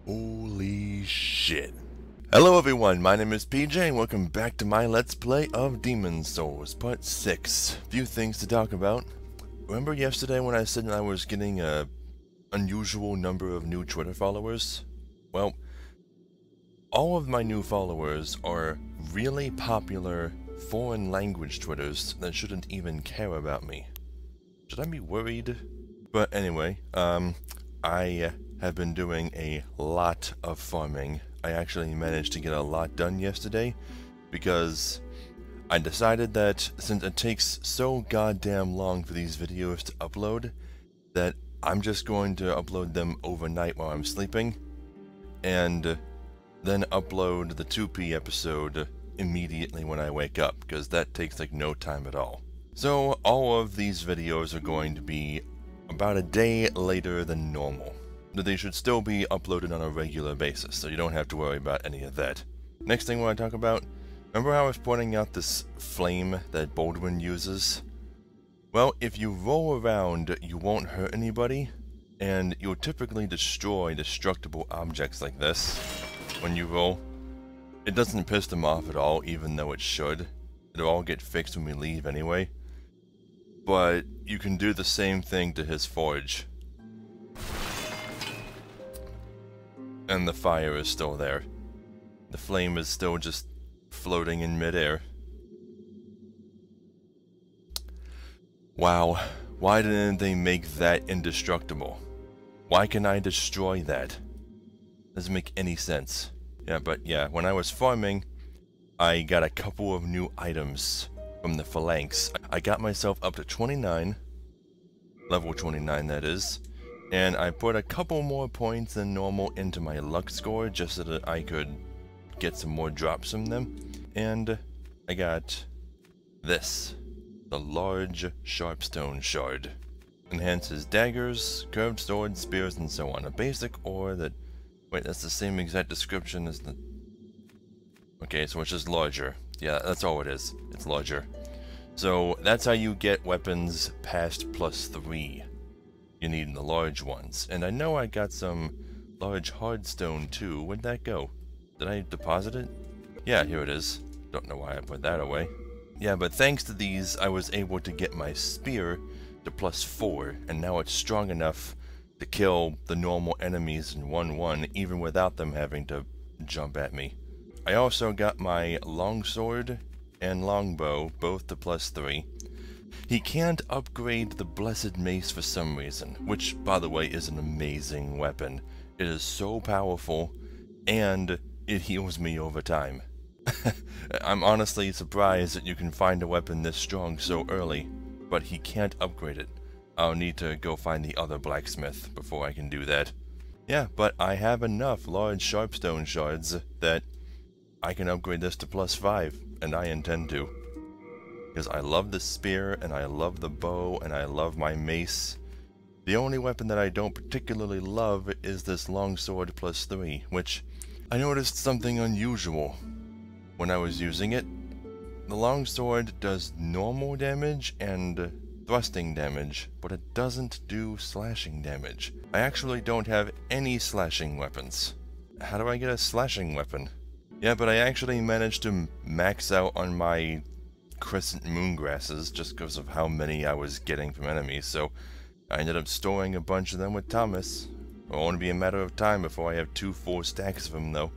Holy shit. Hello everyone, my name is PJ and welcome back to my Let's Play of Demon's Souls, Part 6. Few things to talk about. Remember yesterday when I said I was getting a unusual number of new Twitter followers? Well, all of my new followers are really popular foreign language Twitters that shouldn't even care about me. Should I be worried? But anyway, I have been doing a lot of farming. I actually managed to get a lot done yesterday because I decided that since it takes so goddamn long for these videos to upload, that I'm just going to upload them overnight while I'm sleeping and then upload the 2P episode immediately when I wake up, because that takes like no time at all. So all of these videos are going to be about a day later than normal. But they should still be uploaded on a regular basis, so you don't have to worry about any of that. Next thing I want to talk about, remember how I was pointing out this flame that Baldwin uses? Well, if you roll around, you won't hurt anybody, and you'll typically destroy destructible objects like this when you roll. It doesn't piss them off at all, even though it should. It'll all get fixed when we leave anyway. But you can do the same thing to his forge. And the fire is still there. The flame is still just floating in midair. Wow, why didn't they make that indestructible? Why can I destroy that? Doesn't make any sense. Yeah, but yeah, when I was farming, I got a couple of new items from the phalanx. I got myself up to 29, level 29 that is. And I put a couple more points than normal into my luck score just so that I could get some more drops from them. And I got this, the large sharpstone shard. Enhances daggers, curved swords, spears, and so on. A basic ore that... Wait, that's the same exact description as the... Okay, so it's just larger. Yeah, that's all it is. It's larger. So that's how you get weapons past +3. You need the large ones. And I know I got some large hardstone too. Where'd that go? Did I deposit it? Yeah, here it is. Don't know why I put that away. Yeah, but thanks to these, I was able to get my spear to +4, and now it's strong enough to kill the normal enemies in 1-1, even without them having to jump at me. I also got my longsword and longbow, both to +3. He can't upgrade the Blessed Mace for some reason, which, by the way, is an amazing weapon. It is so powerful, and it heals me over time. I'm honestly surprised that you can find a weapon this strong so early, but he can't upgrade it. I'll need to go find the other blacksmith before I can do that. Yeah, but I have enough large sharpstone shards that I can upgrade this to +5, and I intend to. Because I love the spear, and I love the bow, and I love my mace. The only weapon that I don't particularly love is this longsword +3, which I noticed something unusual when I was using it. The longsword does normal damage and thrusting damage, but it doesn't do slashing damage. I actually don't have any slashing weapons. How do I get a slashing weapon? Yeah, but I actually managed to max out on my crescent moon grasses just because of how many I was getting from enemies, so I ended up storing a bunch of them with Thomas. It'll only be a matter of time before I have 2 full stacks of them though.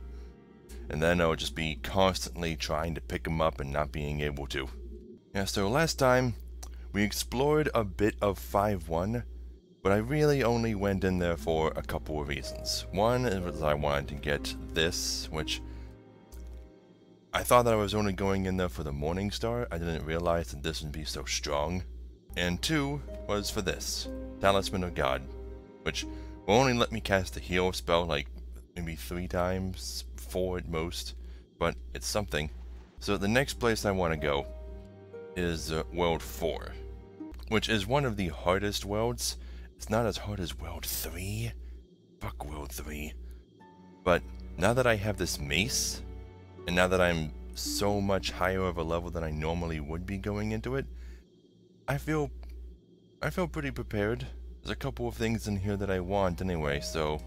And then I'll just be constantly trying to pick them up and not being able to. Yeah, so last time we explored a bit of 5-1, but I really only went in there for a couple of reasons. One is I wanted to get this, which I thought that I was only going in there for the Morning Star. I didn't realize that this would be so strong. And 2 was for this, Talisman of God, which will only let me cast a heal spell like maybe 3 times, 4 at most, but it's something. So the next place I want to go is World 4. which is one of the hardest worlds. It's not as hard as World 3. Fuck World 3. But now that I have this mace, and now that I'm so much higher of a level than I normally would be going into it, I feel pretty prepared. There's a couple of things in here that I want anyway, so...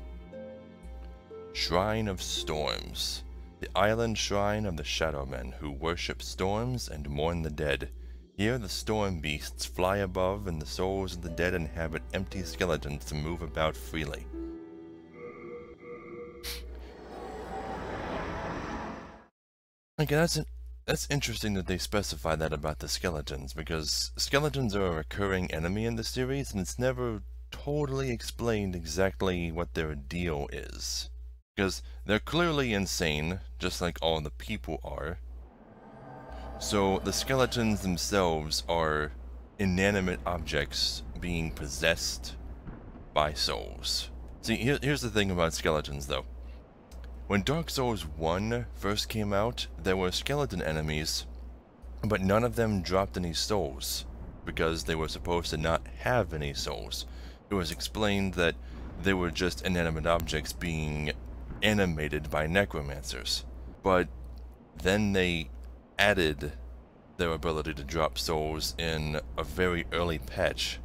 Shrine of Storms. The island shrine of the Shadow Men, who worship storms and mourn the dead. Here the storm beasts fly above, and the souls of the dead inhabit empty skeletons to move about freely. Okay, that's interesting that they specify that about the skeletons, because skeletons are a recurring enemy in the series, and it's never totally explained exactly what their deal is. Because they're clearly insane, just like all the people are. So the skeletons themselves are inanimate objects being possessed by souls. See, here's the thing about skeletons, though. When Dark Souls 1 first came out, there were skeleton enemies, but none of them dropped any souls, because they were supposed to not have any souls. It was explained that they were just inanimate objects being animated by necromancers. But then they added their ability to drop souls in a very early patch.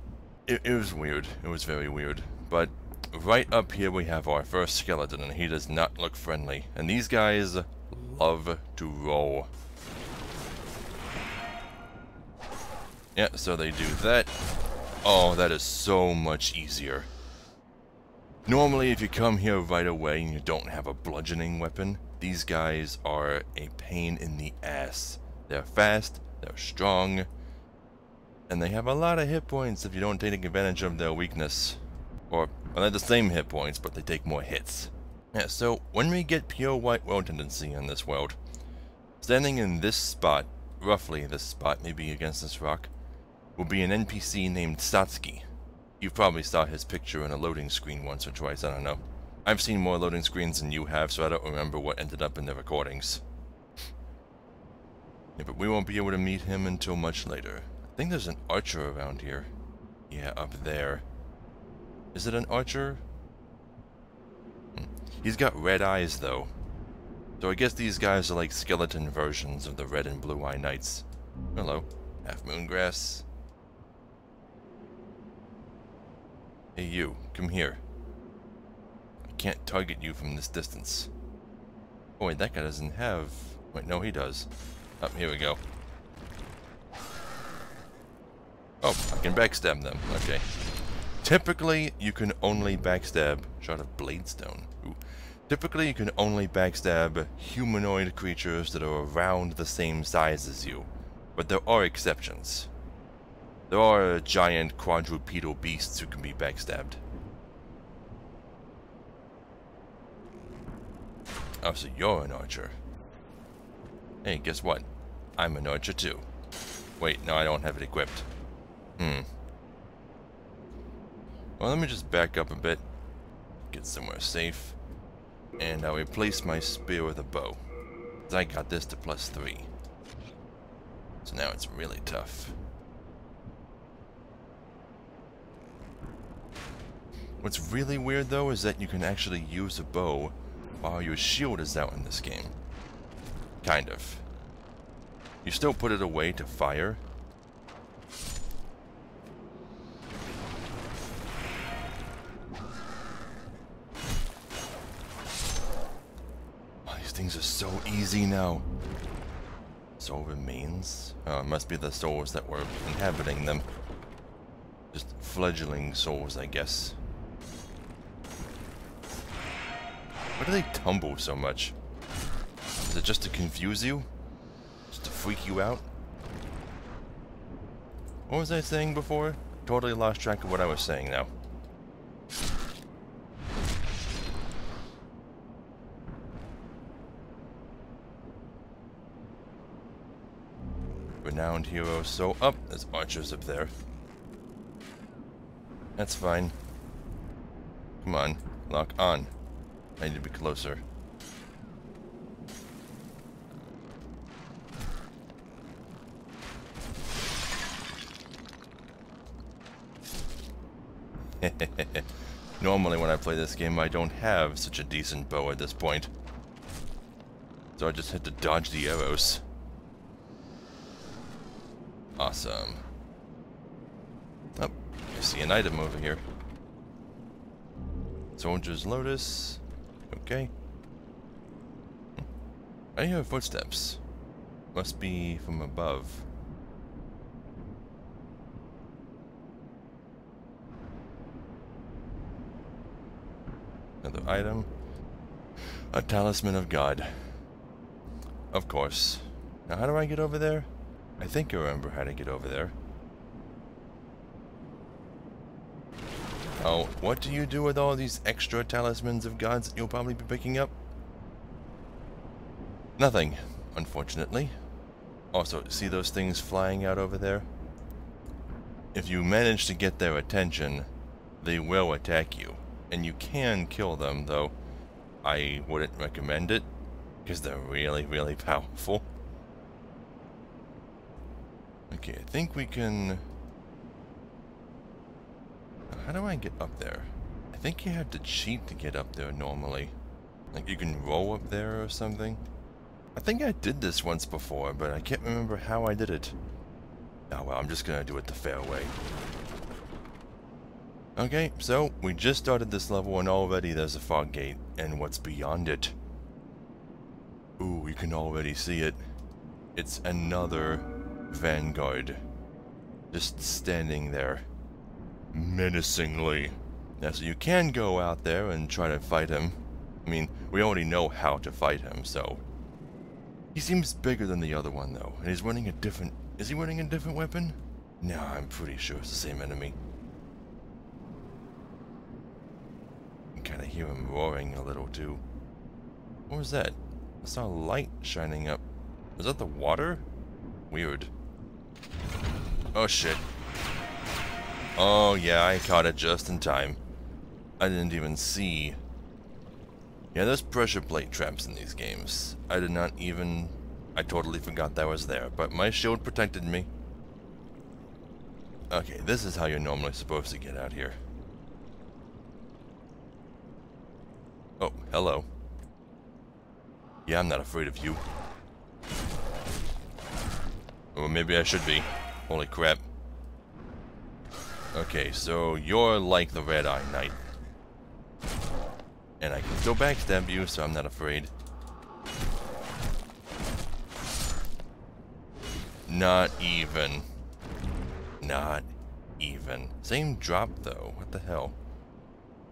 It was weird. It was very weird. But right up here we have our first skeleton, and he does not look friendly. And these guys love to roll. Yeah, so they do that. Oh, that is so much easier. Normally, if you come here right away and you don't have a bludgeoning weapon, these guys are a pain in the ass. They're fast, they're strong, and they have a lot of hit points if you don't take advantage of their weakness. Or, well, they're the same hit points, but they take more hits. Yeah, so when we get pure white world tendency in this world, standing in this spot, roughly this spot, maybe against this rock, will be an NPC named Satsuki. You probably saw his picture in a loading screen once or twice, I don't know. I've seen more loading screens than you have, so I don't remember what ended up in the recordings. Yeah, but we won't be able to meet him until much later. I think there's an archer around here. Yeah, up there. Is it an archer? He's got red eyes, though. So I guess these guys are like skeleton versions of the red and blue eye knights. Hello, half moon grass. Hey you, come here. I can't target you from this distance. Oh wait, that guy doesn't have... Wait, no he does. Oh, here we go. Oh, I can backstab them, okay. Typically, you can only backstab... Shot of Bladestone. Ooh. Typically, you can only backstab humanoid creatures that are around the same size as you. But there are exceptions. There are giant quadrupedal beasts who can be backstabbed. Oh, so you're an archer. Hey, guess what? I'm an archer too. Wait, no, I don't have it equipped. Well, let me just back up a bit. Get somewhere safe. And I'll replace my spear with a bow. I got this to +3. So now it's really tough. What's really weird though is that you can actually use a bow while your shield is out in this game. Kind of. You still put it away to fire. Oh, these things are so easy now. Soul remains? Oh, it must be the souls that were inhabiting them. Just fledgling souls, I guess. Why do they tumble so much? Is it just to confuse you? Just to freak you out? What was I saying before? Totally lost track of what I was saying now. Renowned hero, so up. There's archers up there. That's fine. Come on, lock on. I need to be closer. Normally when I play this game, I don't have such a decent bow at this point. So I just had to dodge the arrows. Awesome. Oh, I see an item over here. Soldier's Lotus. Okay. I hear footsteps. Must be from above. Another item. A Talisman of God. Of course. Now how do I get over there? I think I remember how to get over there. Oh, what do you do with all these extra Talismans of Gods that you'll probably be picking up? Nothing, unfortunately. Also, see those things flying out over there? If you manage to get their attention, they will attack you. And you can kill them, though I wouldn't recommend it, because they're really, really powerful. Okay, I think we can... How do I get up there? I think you have to cheat to get up there normally. Like you can roll up there or something. I think I did this once before, but I can't remember how I did it. Oh well, I'm just gonna do it the fair way. Okay, so we just started this level and already there's a fog gate. And what's beyond it? Ooh, you can already see it. It's another Vanguard. Just standing there. Menacingly. Now, so you can go out there and try to fight him. I mean, we already know how to fight him, so... He seems bigger than the other one, though. And he's running a different... Is he running a different weapon? No, I'm pretty sure it's the same enemy. You can kind of hear him roaring a little, too. What was that? I saw a light shining up. Was that the water? Weird. Oh, shit. Oh, yeah, I caught it just in time. I didn't even see. Yeah, there's pressure plate traps in these games. I did not even... I totally forgot that was there, but my shield protected me. Okay, this is how you're normally supposed to get out here. Oh, hello. Yeah, I'm not afraid of you. Or maybe I should be. Holy crap. Okay, so you're like the Red Eye Knight. And I can still backstab you, so I'm not afraid. Not even. Not even. Same drop, though. What the hell?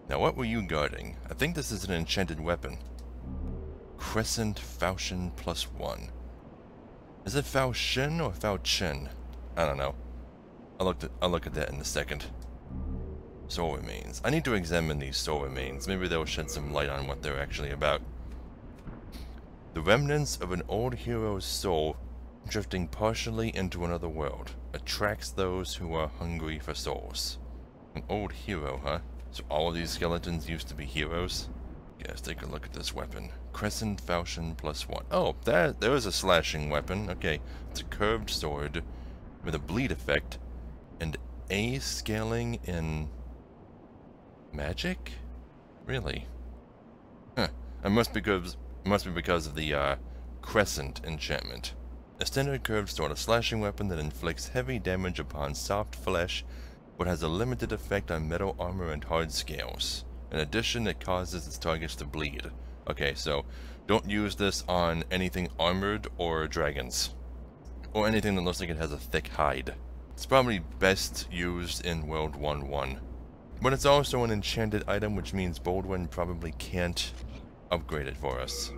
Now, what were you guarding? I think this is an enchanted weapon. Crescent Falchion +1. Is it Falchion or Falchion? I don't know. I'll look at that in a second. Soul remains. I need to examine these soul remains. Maybe they'll shed some light on what they're actually about. The remnants of an old hero's soul drifting partially into another world attracts those who are hungry for souls. An old hero, huh? So all of these skeletons used to be heroes? Okay, let's take a look at this weapon. Crescent Falchion +1. Oh, there is a slashing weapon. Okay, it's a curved sword with a bleed effect and A scaling in magic? Really? Huh. It must be because of the crescent enchantment. A standard curved sword, a slashing weapon that inflicts heavy damage upon soft flesh, but has a limited effect on metal armor and hard scales. In addition, it causes its targets to bleed. Okay, so don't use this on anything armored or dragons. Or anything that looks like it has a thick hide. It's probably best used in World 1-1. But it's also an enchanted item, which means Baldwin probably can't upgrade it for us.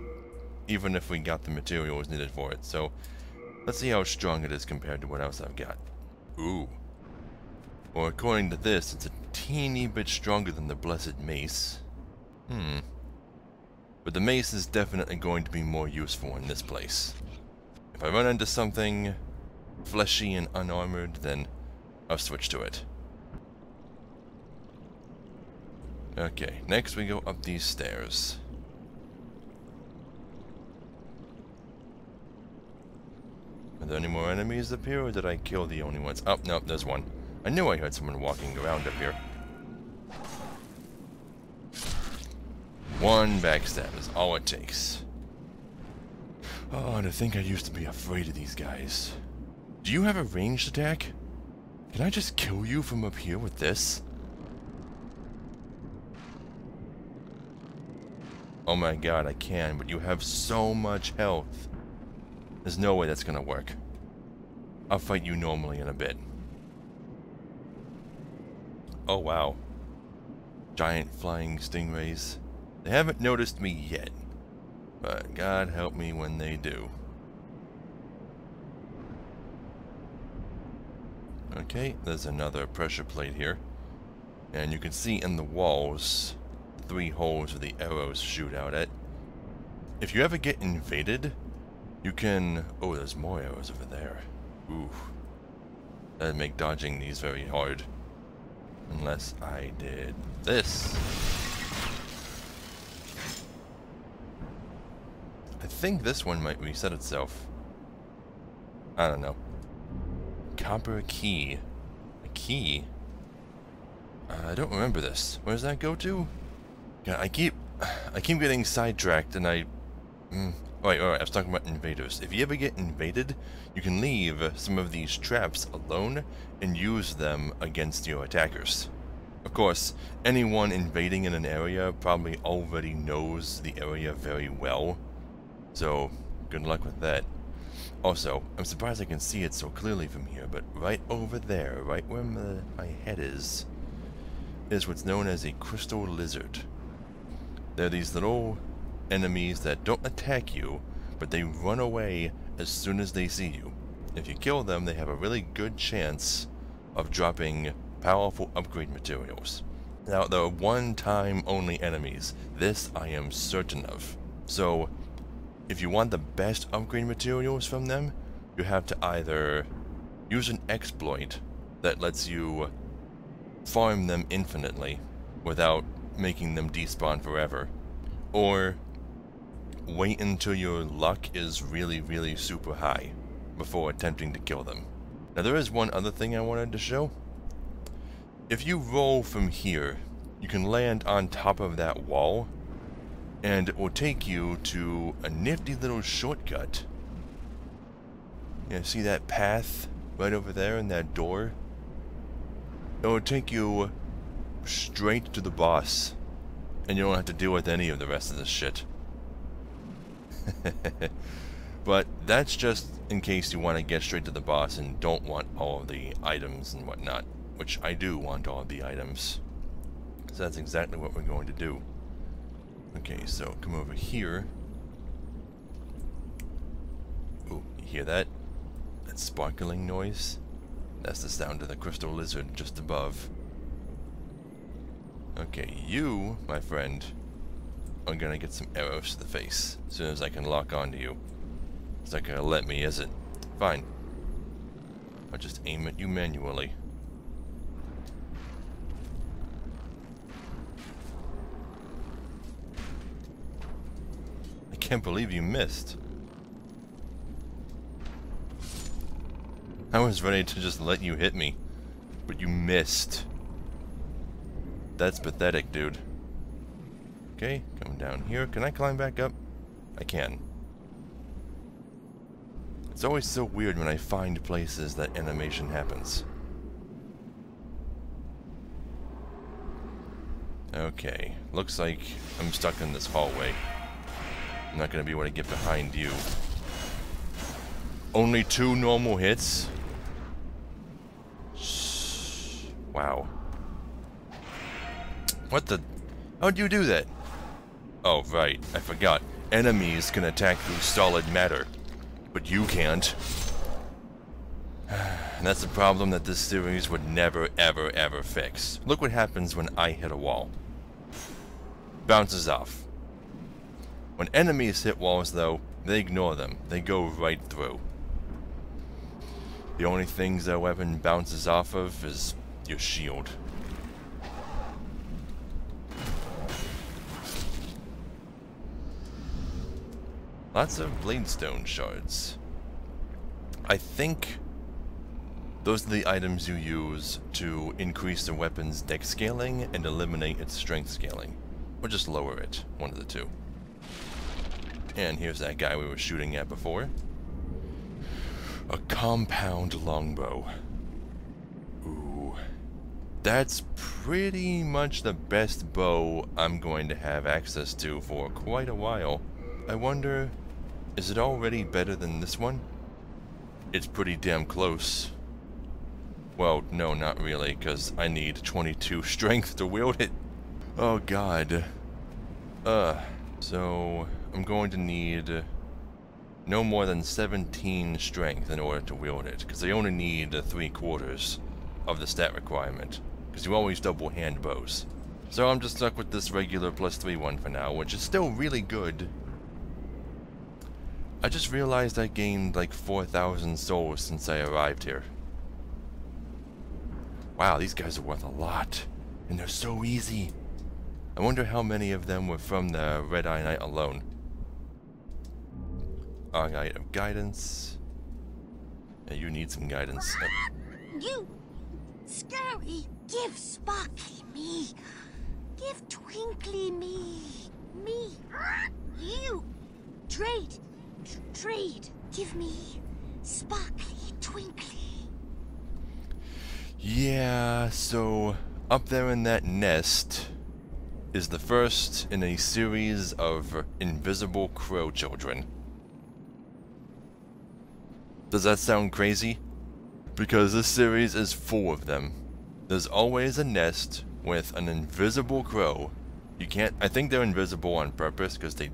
Even if we got the materials needed for it, so... Let's see how strong it is compared to what else I've got. Ooh. Well, according to this, it's a teeny bit stronger than the Blessed Mace. But the mace is definitely going to be more useful in this place. If I run into something fleshy and unarmored, then I'll switch to it. Okay, next we go up these stairs. Are there any more enemies up here, or did I kill the only ones? Oh, no, there's one. I knew I heard someone walking around up here. One backstab is all it takes. Oh, to think I used to be afraid of these guys. Do you have a ranged attack? Can I just kill you from up here with this? Oh my god, I can, but you have so much health. There's no way that's gonna work. I'll fight you normally in a bit. Oh wow. Giant flying stingrays. They haven't noticed me yet, but God help me when they do. Okay, there's another pressure plate here. And you can see in the walls 3 holes where the arrows shoot out at. If you ever get invaded, you can... Oh, there's more arrows over there. Ooh. That'd make dodging these very hard. Unless I did this. I think this one might reset itself. I don't know. Copper key. A key? I don't remember this. Where does that go to? Yeah, I keep getting sidetracked and I... Alright, I was talking about invaders. If you ever get invaded, you can leave some of these traps alone and use them against your attackers. Of course, anyone invading in an area probably already knows the area very well, so good luck with that. Also, I'm surprised I can see it so clearly from here, but right over there, right where my head is what's known as a crystal lizard. They're these little enemies that don't attack you, but they run away as soon as they see you. If you kill them, they have a really good chance of dropping powerful upgrade materials. Now, they're one-time only enemies. This I am certain of. So, if you want the best upgrade materials from them, you have to either use an exploit that lets you farm them infinitely without making them despawn forever, or wait until your luck is really, really super high before attempting to kill them. Now there is one other thing I wanted to show. If you roll from here, you can land on top of that wall, and it will take you to a nifty little shortcut. Yeah, see that path right over there in that door? It will take you straight to the boss, and you don't have to deal with any of the rest of this shit. But that's just in case you want to get straight to the boss and don't want all of the items and whatnot, which I do want all of the items. So that's exactly what we're going to do. Okay, so come over here. Ooh, you hear that? That sparkling noise? That's the sound of the crystal lizard just above. Okay, you, my friend, are gonna get some arrows to the face as soon as I can lock onto you. It's not gonna let me, is it? Fine. I'll just aim at you manually. I can't believe you missed. I was ready to just let you hit me, but you missed. That's pathetic, dude. Okay, come down here. Can I climb back up? I can. It's always so weird when I find places that animation happens. Okay, looks like I'm stuck in this hallway. I'm not gonna be able to get behind you. Only 2 normal hits? Wow. What the? How'd you do that? Oh, right. I forgot. Enemies can attack through solid matter, but you can't. And that's a problem that this series would never, ever, ever fix. Look what happens when I hit a wall. Bounces off. When enemies hit walls, though, they ignore them. They go right through. The only things that weapon bounces off of is your shield. Lots of bladestone shards. I think those are the items you use to increase the weapon's dex scaling and eliminate its strength scaling. Or just lower it. One of the two. And here's that guy we were shooting at before. A compound longbow. Ooh. That's pretty much the best bow I'm going to have access to for quite a while. I wonder, is it already better than this one? It's pretty damn close. Well, no, not really, because I need 22 strength to wield it. Oh god. So I'm going to need no more than 17 strength in order to wield it, because I only need 3/4 of the stat requirement, because you always double hand bows. So I'm just stuck with this regular +3 one for now, which is still really good. I just realized I gained like 4,000 souls since I arrived here. Wow, these guys are worth a lot, and they're so easy. I wonder how many of them were from the Red Eye Knight alone. Guide of guidance. Yeah, you need some guidance. You scary. Give Sparkly me. Give Twinkly me. Me. You. Trade. Trade. Give me Sparkly Twinkly. Yeah, so up there in that nest is the first in a series of invisible crow children. Does that sound crazy? Because this series is full of them. There's always a nest with an invisible crow. You can't, I think they're invisible on purpose because they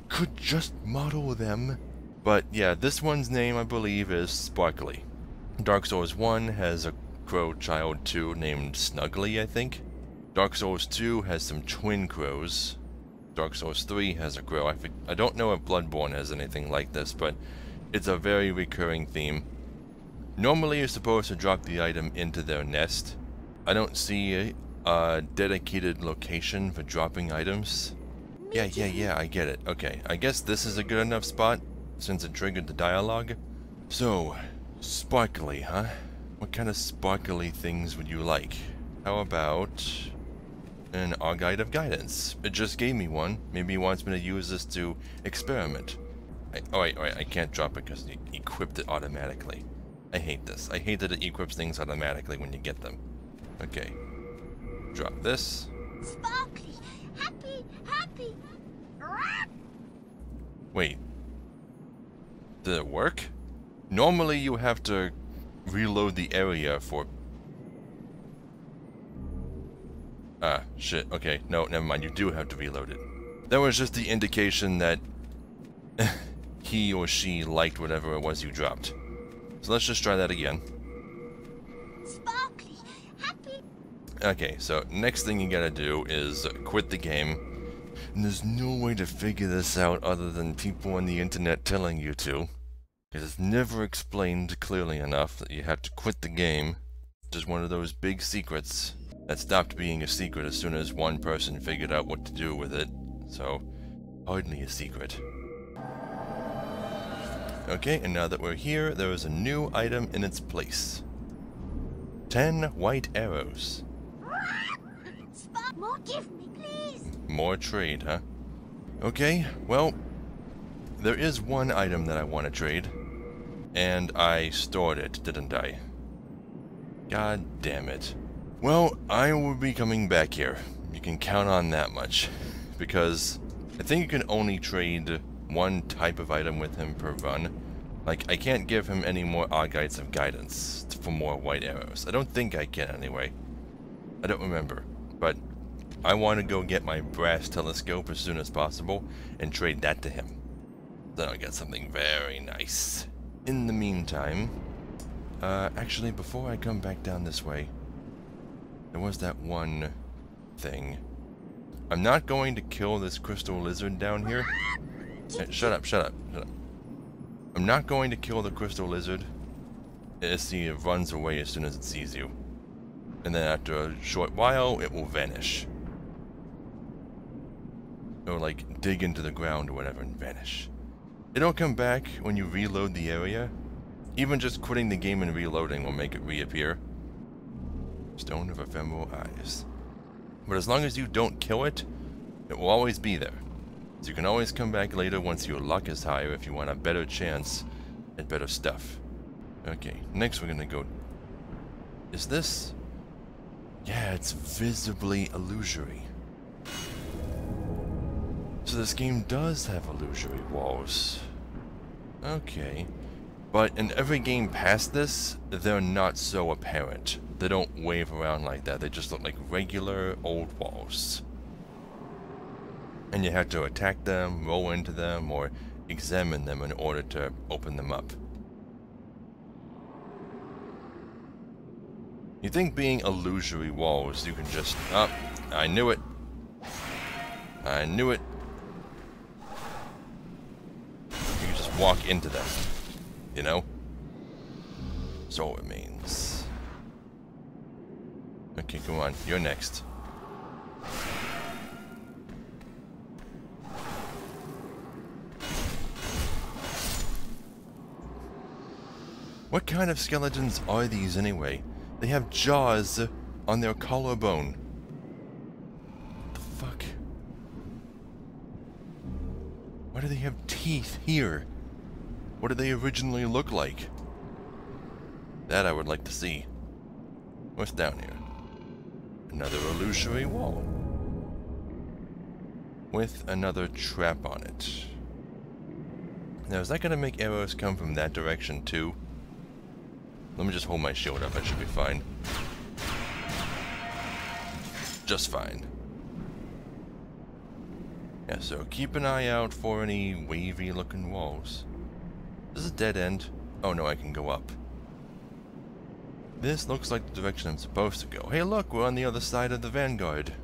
could just model them. But yeah, this one's name I believe is Sparkly. Dark Souls 1 has a crow child too named Snuggly, I think. Dark Souls 2 has some twin crows. Dark Souls 3 has a crow. I don't know if Bloodborne has anything like this, but it's a very recurring theme. Normally you're supposed to drop the item into their nest. I don't see a dedicated location for dropping items. Yeah, I get it. Okay, I guess this is a good enough spot since it triggered the dialogue. So, Sparkly, huh? What kind of sparkly things would you like? How about an Guide of Guidance? It just gave me one. Maybe he wants me to use this to experiment. Wait, I can't drop it because it equipped it automatically. I hate this. I hate that it equips things automatically when you get them. Okay. Drop this. Sparkly, happy. Wait. Did it work? Normally you have to reload the area for... Ah, shit. Okay, no, never mind. You do have to reload it. That was just the indication that he or she liked whatever it was you dropped. So let's just try that again. Sparkly, happy. Okay, so next thing you gotta do is quit the game. And there's no way to figure this out other than people on the internet telling you to. Because it's never explained clearly enough that you have to quit the game. Just one of those big secrets that stopped being a secret as soon as one person figured out what to do with it. So, hardly a secret. Okay, and now that we're here, there is a new item in its place. 10 white arrows. More, give me, please. More trade, huh? Okay, well, there is one item that I want to trade. And I stored it, didn't I? God damn it. Well, I will be coming back here. You can count on that much. Because I think you can only trade one type of item with him per run. Like, I can't give him any more Guides of Guidance for more white arrows. I don't think I can anyway. I don't remember. But I want to go get my brass telescope as soon as possible and trade that to him. Then I'll get something very nice. In the meantime, actually before I come back down this way, there was that one thing. I'm not going to kill this crystal lizard down here. Hey, shut up. I'm not going to kill the crystal lizard. It runs away as soon as it sees you. And then after a short while, it will vanish. Or like dig into the ground or whatever and vanish. It'll come back when you reload the area. Even just quitting the game and reloading will make it reappear. Stone of Ephemeral Eyes. But as long as you don't kill it, It will always be there. So you can always come back later once your luck is higher if you want a better chance at better stuff. Okay, next we're gonna go... Is this... Yeah, it's visibly illusory. So this game does have illusory walls. Okay. But in every game past this, they're not so apparent. They don't wave around like that. They just look like regular old walls. And you have to attack them, roll into them, or examine them in order to open them up. You think being illusory walls, you can just... Oh, I knew it. I knew it. You can just walk into them. You know? So it means. Okay, come on. You're next. What kind of skeletons are these anyway? They have jaws on their collarbone. What the fuck? Why do they have teeth here? What did they originally look like? That I would like to see. What's down here? Another illusory wall. With another trap on it. Now is that going to make arrows come from that direction too? Let me just hold my shield up, I should be fine. Just fine. Yeah, so keep an eye out for any wavy looking walls. This is a dead end. Oh no, I can go up. This looks like the direction I'm supposed to go. Hey look, we're on the other side of the Vanguard.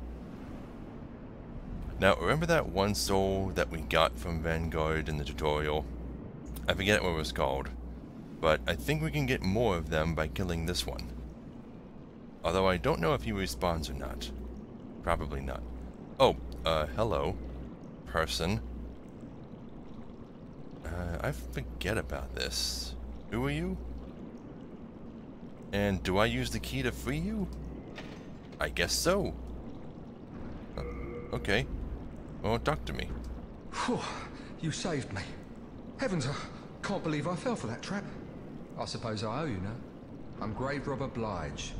Now, remember that one soul that we got from Vanguard in the tutorial? I forget what it was called. But I think we can get more of them by killing this one. Although I don't know if he respawns or not. Probably not. Oh, hello, person. I forget about this. Who are you? And do I use the key to free you? I guess so. Okay. Well, talk to me. Whew, you saved me. Heavens, I can't believe I fell for that trap. I suppose I owe you now. I'm Grave Robber Blige.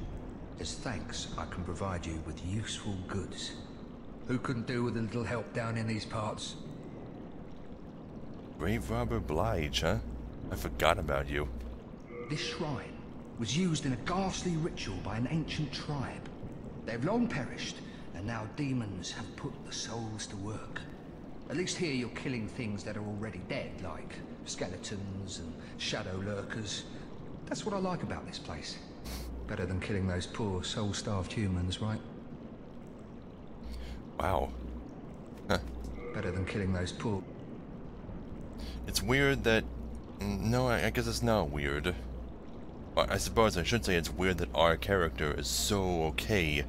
As thanks, I can provide you with useful goods. Who couldn't do with a little help down in these parts? Grave Robber Blige, huh? I forgot about you. This shrine was used in a ghastly ritual by an ancient tribe. They've long perished, and now demons have put the souls to work. At least here you're killing things that are already dead, like skeletons and shadow lurkers. That's what I like about this place. Better than killing those poor, soul-starved humans, right? Wow. Huh. Better than killing those poor... It's weird that... No, I guess it's not weird. Well, I suppose I should say it's weird that our character is so okay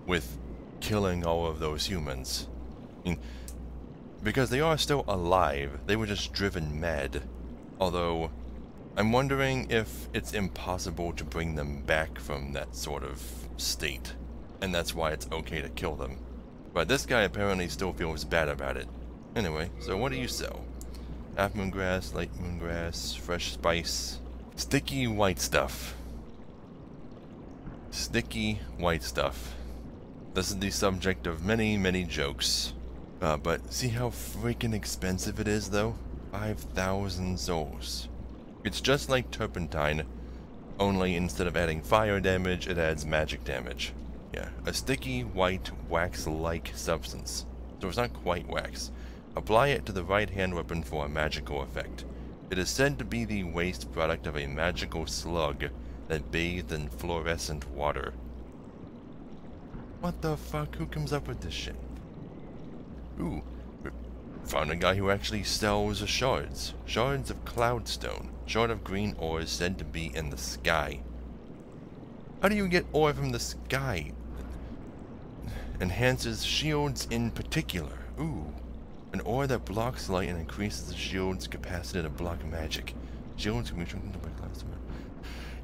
with killing all of those humans. I mean, because they are still alive, they were just driven mad. Although, I'm wondering if it's impossible to bring them back from that sort of state. And that's why it's okay to kill them. But this guy apparently still feels bad about it. Anyway, so what do you sell? Half moon grass, light moon grass, fresh spice, sticky white stuff. Sticky white stuff. This is the subject of many, many jokes. But see how freaking expensive it is, though? 5,000 souls. It's just like turpentine, only instead of adding fire damage, it adds magic damage. Yeah, a sticky, white, wax-like substance. So it's not quite wax. Apply it to the right hand weapon for a magical effect. It is said to be the waste product of a magical slug that bathed in fluorescent water. What the fuck? Who comes up with this shit? Ooh, we found a guy who actually sells shards. Shards of cloudstone. Shard of green ore is said to be in the sky. How do you get ore from the sky? Enhances shields in particular. Ooh. An ore that blocks light and increases the shield's capacity to block magic. Shields can be shrunken by cloudstone.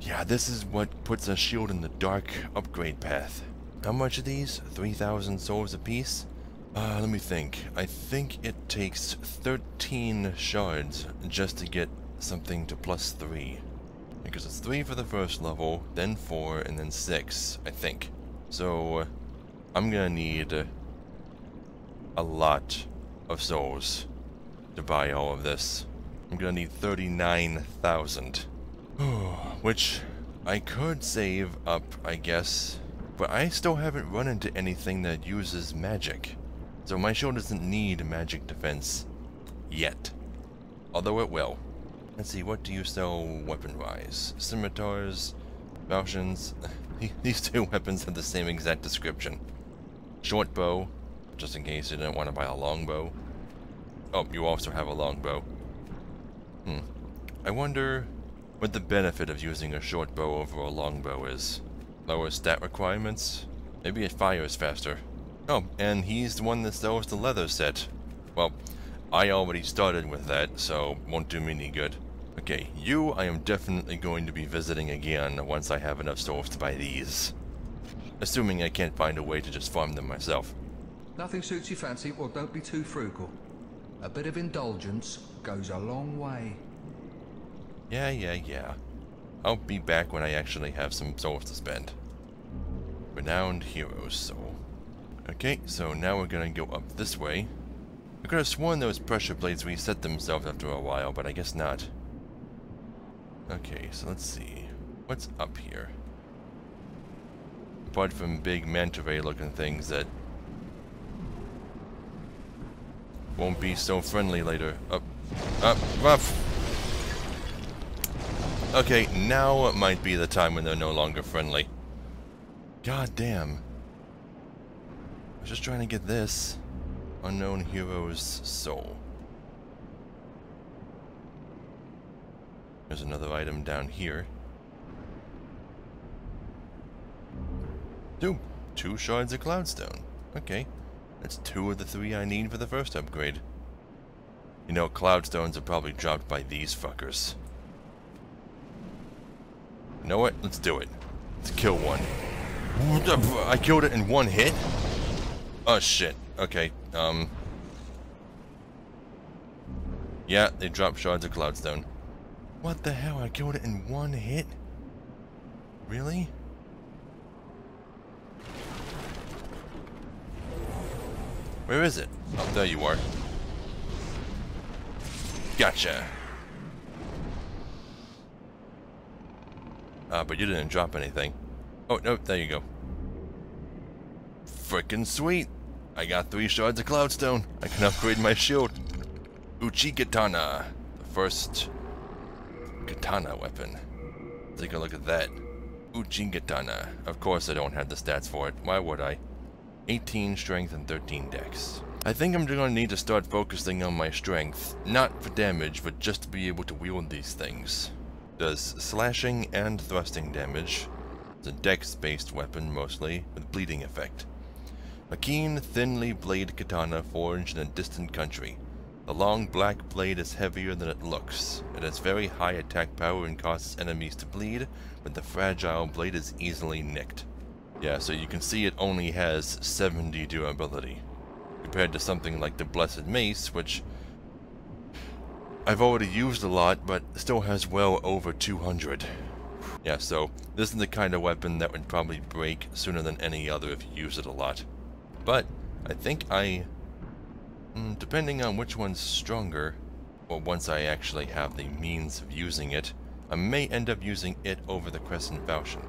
Yeah, this is what puts a shield in the dark upgrade path. How much are these? 3,000 souls apiece? Let me think. I think it takes 13 shards just to get something to +3. Because it's 3 for the first level, then 4, and then 6, I think. So, I'm gonna need a lot of souls to buy all of this. I'm gonna need 39,000. Which I could save up, I guess. But I still haven't run into anything that uses magic. So my shield doesn't need magic defense yet. Although it will. Let's see, what do you sell weapon-wise? Scimitars, falchions. These two weapons have the same exact description. Short bow, just in case you didn't want to buy a longbow. Oh, you also have a longbow. I wonder what the benefit of using a short bow over a longbow is. Lower stat requirements? Maybe it fires faster. Oh, and he's the one that sells the leather set. Well, I already started with that, so won't do me any good. Okay, you I am definitely going to be visiting again once I have enough souls to buy these. Assuming I can't find a way to just farm them myself. Nothing suits your fancy, well, don't be too frugal. A bit of indulgence goes a long way. Yeah. I'll be back when I actually have some souls to spend. Renowned Heroes Soul. Okay, so now we're gonna go up this way. I could have sworn those pressure plates reset themselves after a while, but I guess not. Okay, so let's see. What's up here? Apart from big manta ray looking things that won't be so friendly later. Up. Okay, now might be the time when they're no longer friendly. God damn. I was just trying to get this. Unknown Hero's Soul. There's another item down here. Two shards of Cloudstone. Okay. That's 2 of the 3 I need for the first upgrade. You know, Cloudstones are probably dropped by these fuckers. You know what? Let's do it. Let's kill one. I killed it in 1 hit? Oh shit. Okay, yeah, they dropped shards of Cloudstone. What the hell? I killed it in 1 hit? Really? Where is it? Oh, there you are. Gotcha. But you didn't drop anything. Oh, no, there you go. Frickin' sweet. I got 3 shards of Cloudstone. I can upgrade my shield. Uchi Katana. The first katana weapon. Take a look at that. Uchi Katana. Of course I don't have the stats for it. Why would I? 18 strength and 13 dex. I think I'm going to need to start focusing on my strength. Not for damage, but just to be able to wield these things. Does slashing and thrusting damage. It's a dex-based weapon mostly, with bleeding effect. A keen, thinly bladed katana forged in a distant country. The long black blade is heavier than it looks. It has very high attack power and causes enemies to bleed, but the fragile blade is easily nicked. Yeah, so you can see it only has 70 durability, compared to something like the Blessed Mace, which I've already used a lot, but still has well over 200. Yeah, so this is the kind of weapon that would probably break sooner than any other if you use it a lot. But I think depending on which one's stronger, or once I actually have the means of using it, I may end up using it over the Crescent Falchion.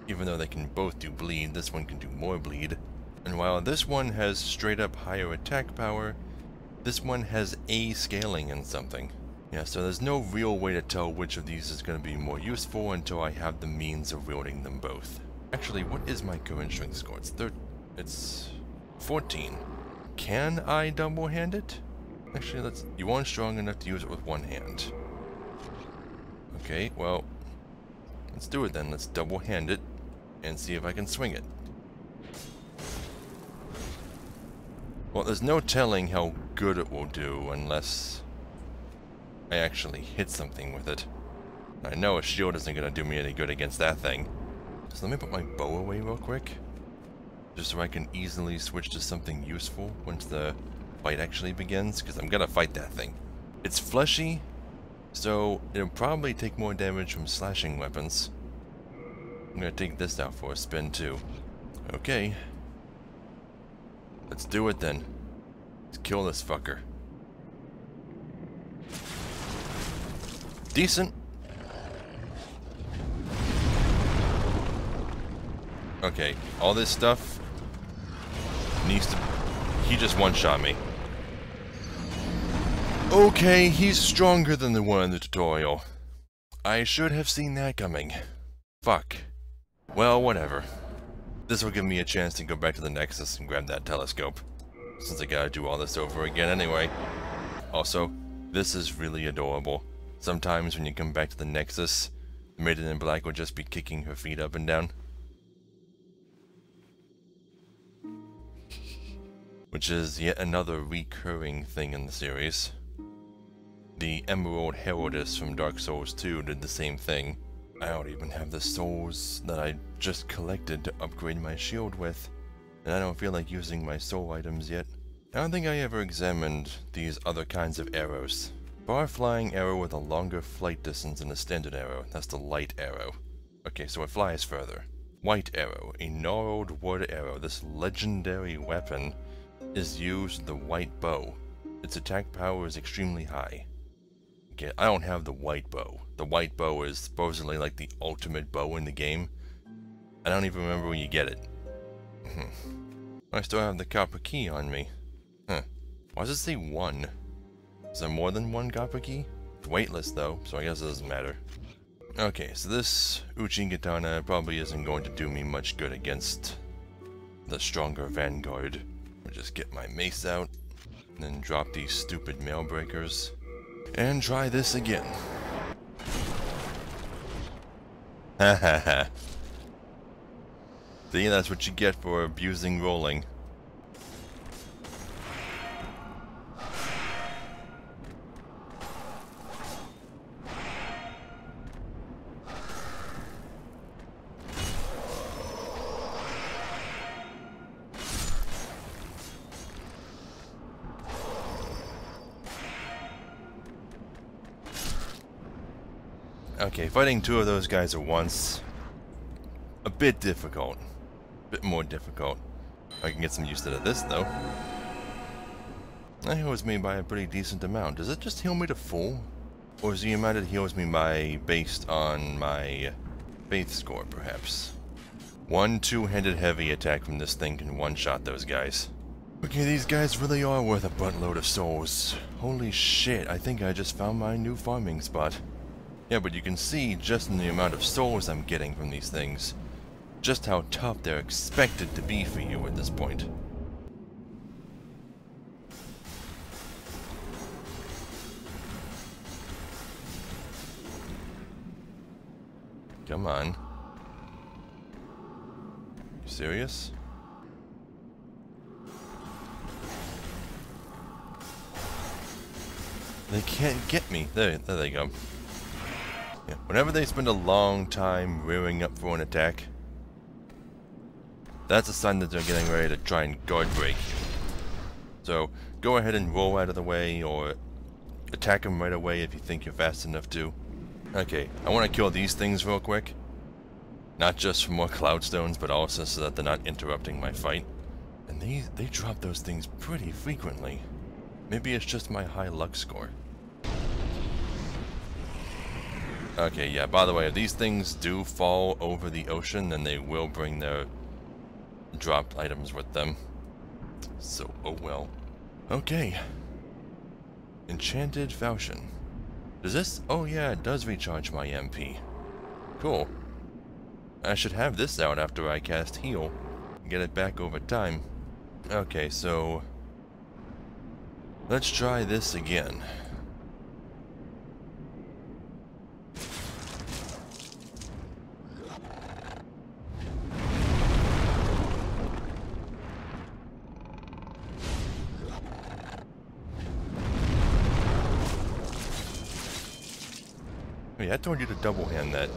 Even though they can both do bleed, this one can do more bleed. And while this one has straight up higher attack power, this one has A scaling in something. Yeah, so there's no real way to tell which of these is going to be more useful until I have the means of wielding them both. Actually, what is my current strength score? It's 14. Can I double-hand it? Actually, you aren't strong enough to use it with 1 hand. Okay, well, let's do it then. Let's double-hand it and see if I can swing it. Well, there's no telling how good it will do unless I actually hit something with it. I know a shield isn't going to do me any good against that thing. So let me put my bow away real quick. just so I can easily switch to something useful once the fight actually begins, because I'm gonna fight that thing. It's fleshy, so it'll probably take more damage from slashing weapons. I'm gonna take this out for a spin too. Okay. Let's do it then. Let's kill this fucker. Decent. Okay, all this stuff needs to... He just one-shot me. Okay, he's stronger than the one in the tutorial. I should have seen that coming. Fuck. Well, whatever. This will give me a chance to go back to the Nexus and grab that telescope, since I gotta do all this over again anyway. Also, this is really adorable. Sometimes when you come back to the Nexus, the Maiden in Black will just be kicking her feet up and down. Which is yet another recurring thing in the series. The Emerald Heraldess from Dark Souls 2 did the same thing. I don't even have the souls that I just collected to upgrade my shield with, and I don't feel like using my soul items yet. I don't think I ever examined these other kinds of arrows. Far-flying arrow with a longer flight distance than a standard arrow. That's the light arrow. Okay, so it flies further. White arrow, a gnarled wood arrow. This legendary weapon is used with the white bow. Its attack power is extremely high. Okay, I don't have the white bow. The white bow is supposedly like the ultimate bow in the game. I don't even remember when you get it. I still have the copper key on me. Huh. Why does it say 1? Is there more than 1 copper key? It's weightless though, so I guess it doesn't matter. Okay, so this Uchi Katana probably isn't going to do me much good against the stronger Vanguard. I'll just get my mace out, and then drop these stupid mail breakers, and try this again. Ha ha ha. See, that's what you get for abusing rolling. Okay, fighting 2 of those guys at once, a bit difficult. A bit more difficult. I can get some use out of this, though. That heals me by a pretty decent amount. Does it just heal me to full? Or is the amount it heals me by based on my faith score, perhaps? 1 two-handed heavy attack from this thing can one-shot those guys. Okay, these guys really are worth a buttload of souls. Holy shit, I think I just found my new farming spot. Yeah, but you can see just in the amount of souls I'm getting from these things, just how tough they're expected to be for you at this point. Come on. You serious? They can't get me. There they go. Yeah, whenever they spend a long time rearing up for an attack, that's a sign that they're getting ready to try and guard break you. So, go ahead and roll out of the way, or attack them right away if you think you're fast enough to. Okay, I want to kill these things real quick. Not just for more cloudstones, but also so that they're not interrupting my fight. And they drop those things pretty frequently. Maybe it's just my high luck score. Okay, yeah, by the way, if these things do fall over the ocean, then they will bring their dropped items with them. So, oh well. Okay. Enchanted Falchion. Does this... Oh yeah, it does recharge my MP. Cool. I should have this out after I cast Heal. Get it back over time. Okay, so... let's try this again. Wait, I told you to double hand that.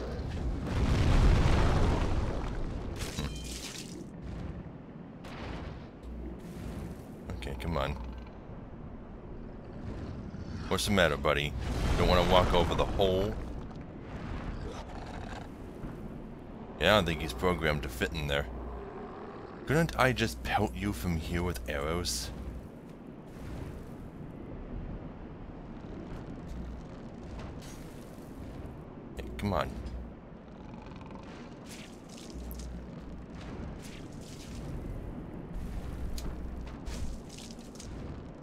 come on. What's the matter, buddy? Don't want to walk over the hole? Yeah, I don't think he's programmed to fit in there. Couldn't I just pelt you from here with arrows? Hey, come on.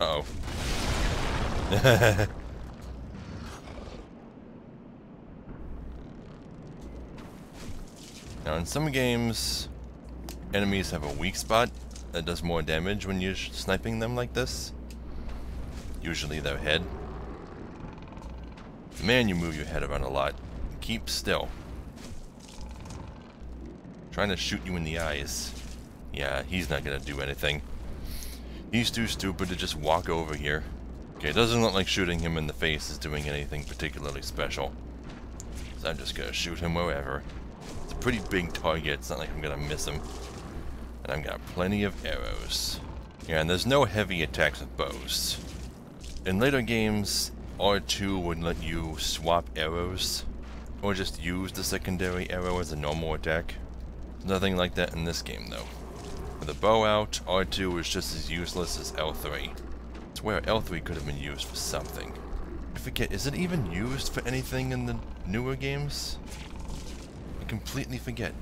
Uh-oh. Now, in some games, enemies have a weak spot that does more damage when you're sniping them like this. Usually their head. Man, you move your head around a lot. Keep still. Trying to shoot you in the eyes. Yeah, he's not gonna do anything. He's too stupid to just walk over here. Okay, it doesn't look like shooting him in the face is doing anything particularly special. So I'm just gonna shoot him wherever. It's a pretty big target, it's not like I'm gonna miss him. And I've got plenty of arrows. Yeah, and there's no heavy attacks with bows. In later games, R2 would let you swap arrows, or just use the secondary arrow as a normal attack. Nothing like that in this game though. With a bow out, R2 is just as useless as L3. I swear L3 could have been used for something. I forget, is it even used for anything in the newer games? I completely forget.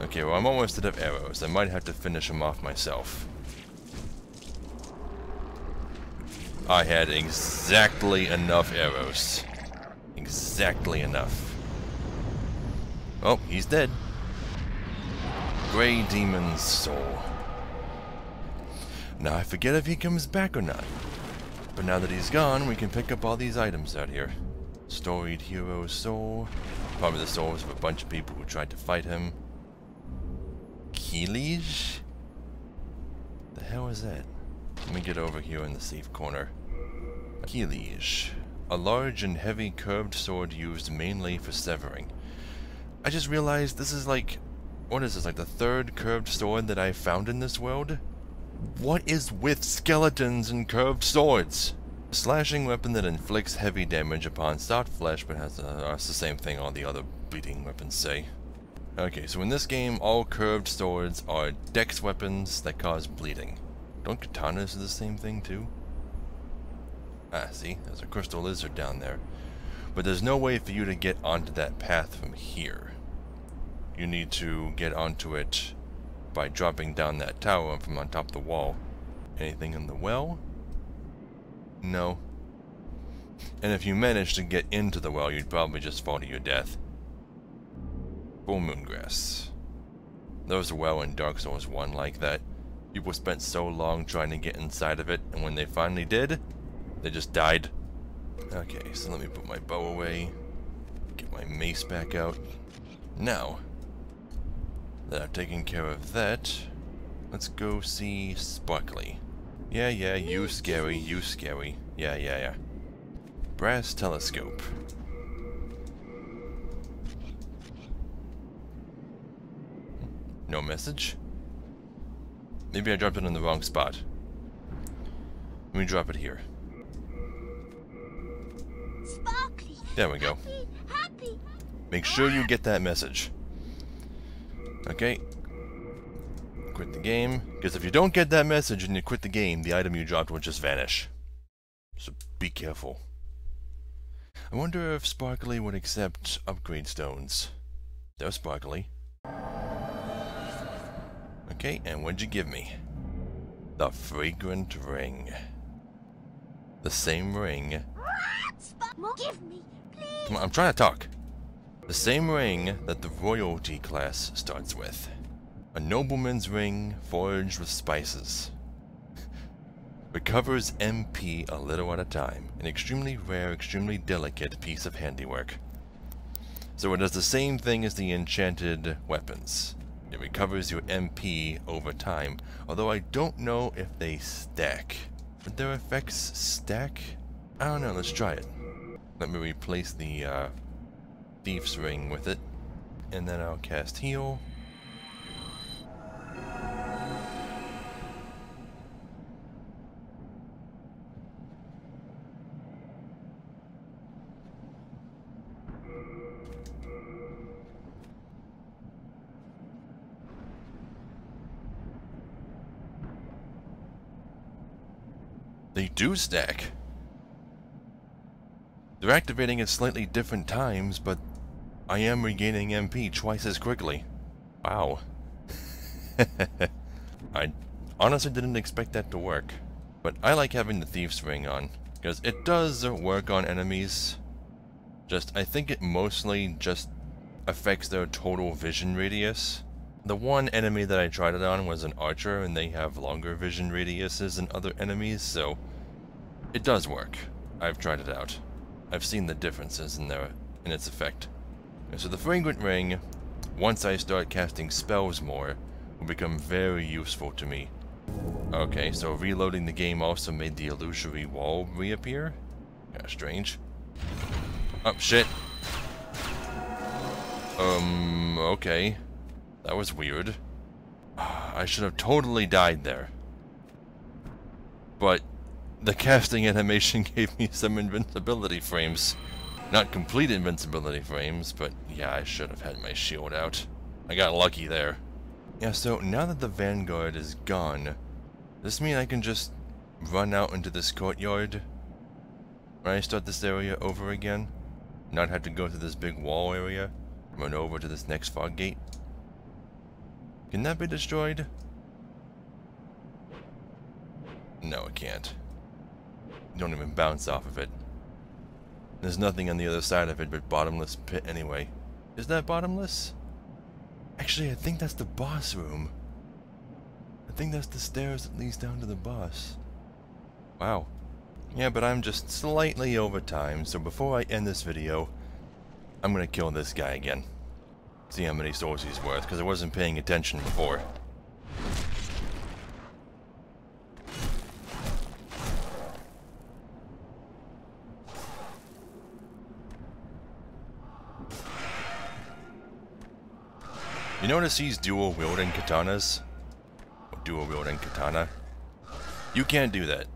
Okay, well I'm almost out of arrows. I might have to finish them off myself. I had exactly enough arrows. Exactly enough. Oh, he's dead. Grey Demon's Soul. Now I forget if he comes back or not. But now that he's gone, we can pick up all these items out here. Storied Hero's Soul. Probably the souls of a bunch of people who tried to fight him. Keelage? The hell is that? Let me get over here in the safe corner. Keelage. A large and heavy curved sword used mainly for severing. I just realized this is like... What is this, like the third curved sword that I found in this world? What is with skeletons and curved swords? A slashing weapon that inflicts heavy damage upon soft flesh, but has it's the same thing all the other bleeding weapons say. Okay, so in this game, all curved swords are dex weapons that cause bleeding. Don't katanas do the same thing too? Ah, see? There's a crystal lizard down there. But there's no way for you to get onto that path from here. You need to get onto it by dropping down that tower from on top of the wall. Anything in the well? No. And if you manage to get into the well, you'd probably just fall to your death. Full moon grass. There was a well in Dark Souls 1 like that. People spent so long trying to get inside of it, and when they finally did, they just died. Okay, so let me put my bow away. Get my mace back out. Now that I've taken care of that, let's go see Sparkly. Yeah, you scary, you scary. Yeah. Brass telescope. No message? Maybe I dropped it in the wrong spot. Let me drop it here. Sparkly. There we go. Happy. Make sure you get that message. Okay. Quit the game. Because if you don't get that message and you quit the game, the item you dropped will just vanish. So be careful. I wonder if Sparkly would accept upgrade stones. There's Sparkly. Okay, and what'd you give me? The fragrant ring. The same ring. Give me, please. Come on, I'm trying to talk. The same ring that the royalty class starts with. A nobleman's ring forged with spices. Recovers MP a little at a time. An extremely rare, extremely delicate piece of handiwork. So it does the same thing as the enchanted weapons. It recovers your MP over time, although I don't know if they stack. Would their effects stack? I don't know, let's try it. Let me replace the Thief's Ring with it, and then I'll cast Heal. They do stack. They're activating at slightly different times, but I am regaining MP twice as quickly. Wow. I honestly didn't expect that to work. But I like having the Thieves Ring on, because it does work on enemies. I think it mostly just affects their total vision radius. The one enemy that I tried it on was an archer, and they have longer vision radiuses than other enemies, so it does work. I've tried it out. I've seen the differences in its effect. And so the Fragrant Ring, once I start casting spells more, will become very useful to me. Okay, so reloading the game also made the illusory wall reappear? Kinda strange. Oh, shit. Okay. That was weird. I should have totally died there. But the casting animation gave me some invincibility frames. Not complete invincibility frames, but yeah, I should have had my shield out. I got lucky there. Yeah, so now that the Vanguard is gone, does this mean I can just run out into this courtyard when I start this area over again? Not have to go through this big wall area? Run over to this next fog gate? Can that be destroyed? No, it can't. You don't even bounce off of it. There's nothing on the other side of it but bottomless pit anyway. Is that bottomless? Actually, I think that's the boss room. I think that's the stairs that leads down to the boss. Wow. Yeah, but I'm just slightly over time, so before I end this video, I'm gonna kill this guy again. See how many souls he's worth, because I wasn't paying attention before. You notice he's dual wielding katanas? Dual wielding katana? You can't do that.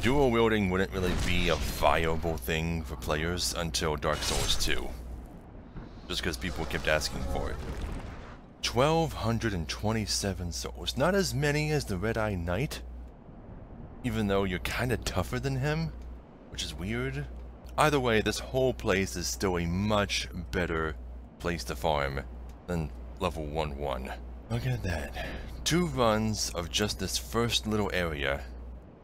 Dual wielding wouldn't really be a viable thing for players until Dark Souls 2. Just because people kept asking for it. 1,227 souls. Not as many as the Red Eye Knight. Even though you're kinda tougher than him. Which is weird. Either way, this whole place is still a much better place to farm than level 1-1. Look at that. 2 runs of just this first little area,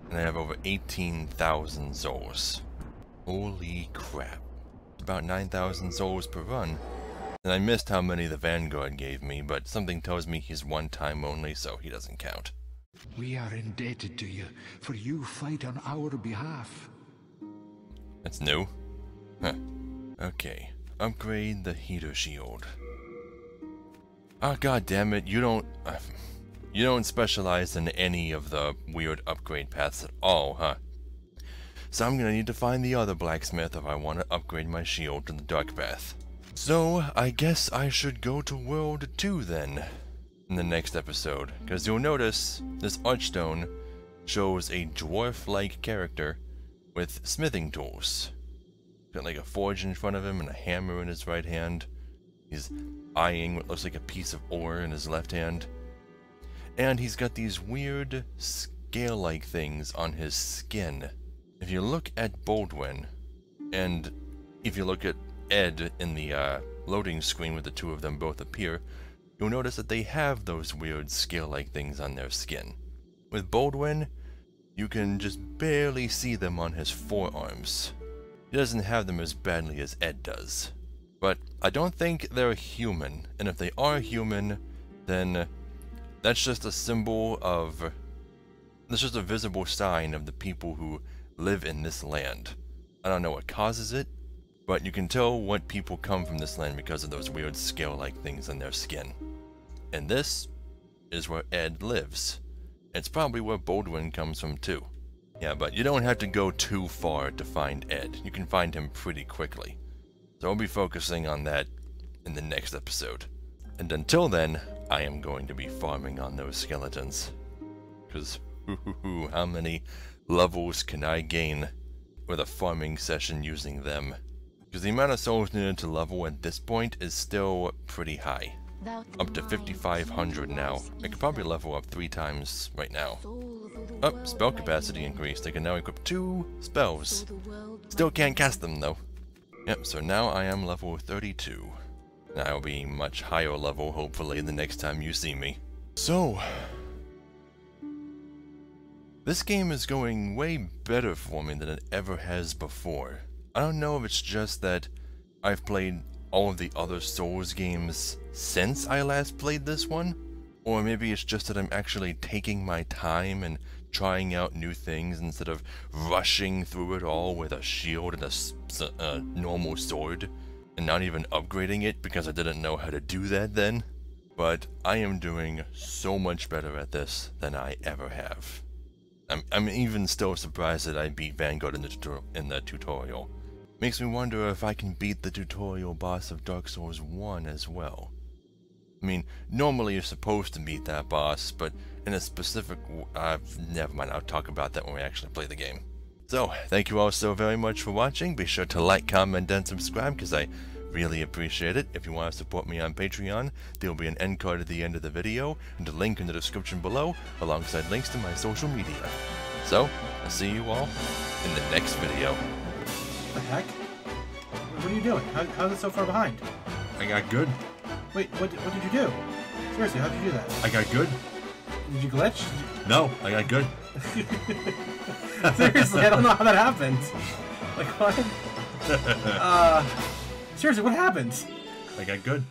and I have over 18,000 souls. Holy crap. About 9,000 souls per run. And I missed how many the Vanguard gave me, but something tells me he's one time only, so he doesn't count. We are indebted to you, for you fight on our behalf. That's new? Huh. Okay. Upgrade the heater shield. Oh, god damn it, you don't specialize in any of the weird upgrade paths at all, huh? So I'm gonna need to find the other blacksmith if I want to upgrade my shield to the dark path. So I guess I should go to World 2 then, in the next episode, because you'll notice this archstone shows a dwarf-like character with smithing tools. Got like a forge in front of him and a hammer in his right hand. He's eyeing what looks like a piece of ore in his left hand. And he's got these weird scale-like things on his skin. If you look at Baldwin, and if you look at Ed in the loading screen where the two of them both appear, you'll notice that they have those weird scale-like things on their skin. With Baldwin, you can just barely see them on his forearms. He doesn't have them as badly as Ed does. But I don't think they're human, and if they are human, then that's just a symbol of... that's just a visible sign of the people who live in this land. I don't know what causes it, but you can tell what people come from this land because of those weird scale-like things on their skin. And this is where Ed lives. It's probably where Baldwin comes from too. Yeah, but you don't have to go too far to find Ed. You can find him pretty quickly. So I'll be focusing on that in the next episode. And until then, I am going to be farming on those skeletons. Because, how many levels can I gain with a farming session using them? Because the amount of souls needed to level at this point is still pretty high. Up to 5,500 now. I could probably level up 3 times right now. Oh, spell capacity increased. I can now equip 2 spells. Still can't cast them though. Yep, so now I am level 32. And I'll be much higher level hopefully the next time you see me. So, this game is going way better for me than it ever has before. I don't know if it's just that I've played all of the other Souls games since I last played this one, or maybe it's just that I'm actually taking my time and trying out new things instead of rushing through it all with a shield and a normal sword, and not even upgrading it because I didn't know how to do that then. But I am doing so much better at this than I ever have. I'm even still surprised that I beat Vanguard in the tutorial. Makes me wonder if I can beat the tutorial boss of Dark Souls 1 as well. I mean, normally you're supposed to beat that boss, but in a specific... never mind, I'll talk about that when we actually play the game. So, thank you all so very much for watching. Be sure to like, comment, and subscribe, because I really appreciate it. If you want to support me on Patreon, there will be an end card at the end of the video, and a link in the description below, alongside links to my social media. So, I'll see you all in the next video. What the heck? What are you doing? How's it so far behind? I got good. Wait, what did you do? Seriously, how'd you do that? I got good. Did you glitch? No, I got good. Seriously, I don't know how that happened. Like, what? Seriously, what happened? I got good.